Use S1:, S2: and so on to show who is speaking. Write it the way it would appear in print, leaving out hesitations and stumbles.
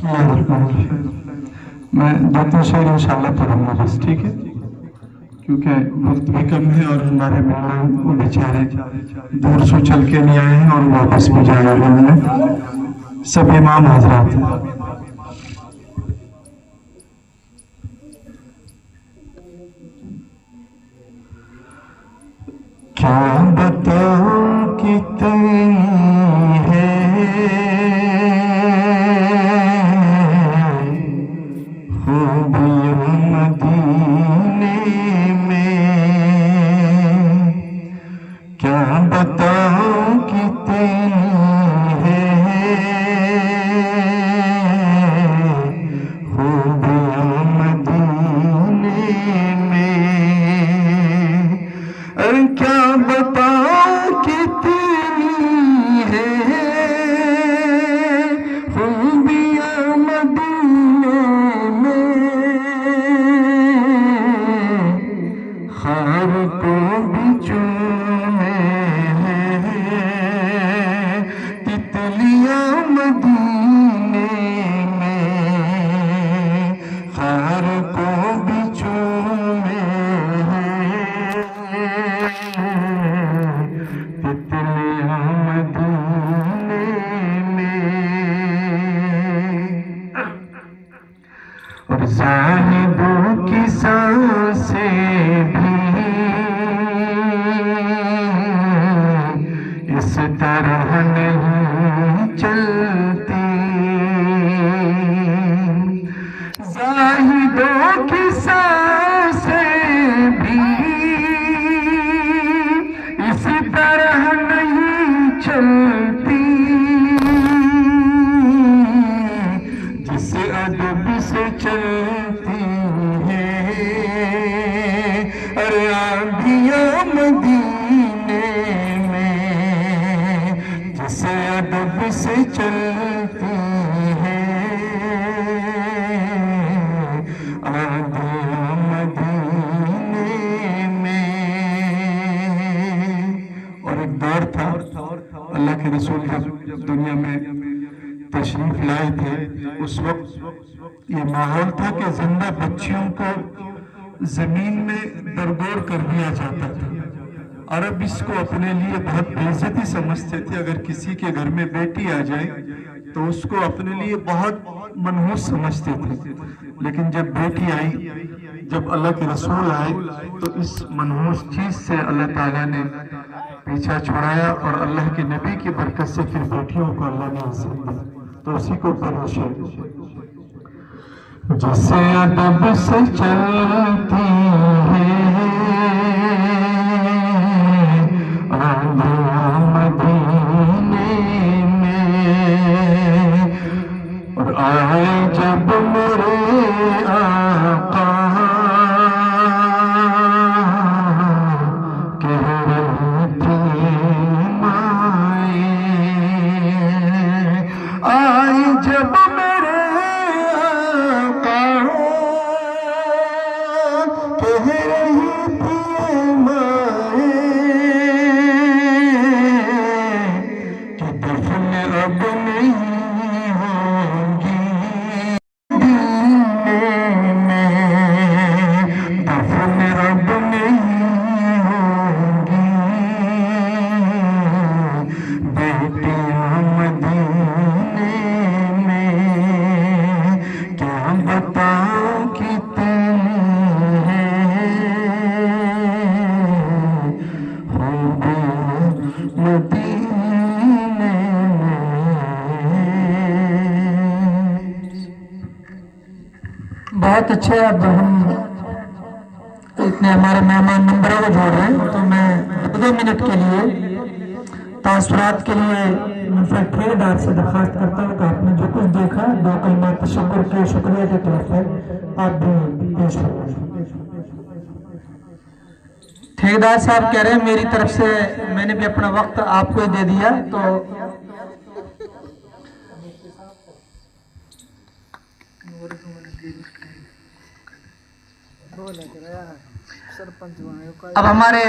S1: बिस्मिल्लाहिर्रहमानिर्रहीम। मैं 2-3 शेर इंशाल्लाह पढ़ूंगा बस, ठीक है, क्योंकि वक्त भी कम है और हमारे मेहमान वो बेचारे दूर से चल के नहीं आए हैं और वापस भी जाना है उन्हें। सब इमाम हजरात हैं। क्या बताऊं कितनी है खूबियां मदीने में, क्या बताऊं कितनी है खूबियां मदीने में। अरे क्या बताऊं कितनी है खूबियां मदीने में, ख्वाब को भी चूमे हैं तितलियां मदीने में, ख्वाब को भी चूमे तितलियां मदीने में। और ज़ाहिदों की सांसें भी इस तरह नहीं चलती, ज़ाहिदों की सांसें भी इस तरह नहीं चलती, जिस अदब से चलती है अरे आंधियां मदीने में, जिस अदब से चलती है आंधियां मदीने में। और एक दौर था अल्लाह के रसूल जब दुनिया में तशरीफ लाए थे, उस वक्त ये माहौल था कि जिंदा बच्चियों को जमीन में दरगोर कर दिया जाता था। अरब इसको अपने लिए बहुत बेइज्जती समझते थे। अगर किसी के घर में बेटी आ जाए तो उसको अपने लिए बहुत मनहूस समझते थे, लेकिन जब बेटी आई, जब अल्लाह के रसूल आए, तो इस मनहूस चीज से अल्लाह ताला ने पीछा छुड़ाया और अल्लाह के नबी की बरकत से फिर बेटियों को अल्लाह ने इज्जत दी। तो उसी को परोसे जिसे अदब से चलती है आंधियां मदीने में। और आए जब मेरे आका कह रही थी माए, आए जब मेरे आका कह रही थी माए कि दफन अब नहीं होगी दीने में, दफन अब नहीं होगी बेटियां मदीने में। क्या बताऊं कितनी है खूबियां मदीने में।
S2: बहुत अच्छे। अब हम इतने हमारे मेहमान नंबरों को जोड़ रहे हैं, तो मैं 2 मिनट के लिए तासुरात के लिए मुझे ठेकेदार से दरख्वास्त करता हूँ कि आपने जो कुछ देखा 2 कलमा तशक्कुर के शुक्रिया के तौर पर आप भी पेश करें। ठेकेदार साहब कह रहे हैं मेरी तरफ से मैंने भी अपना वक्त आपको ही दे दिया, तो अब हमारे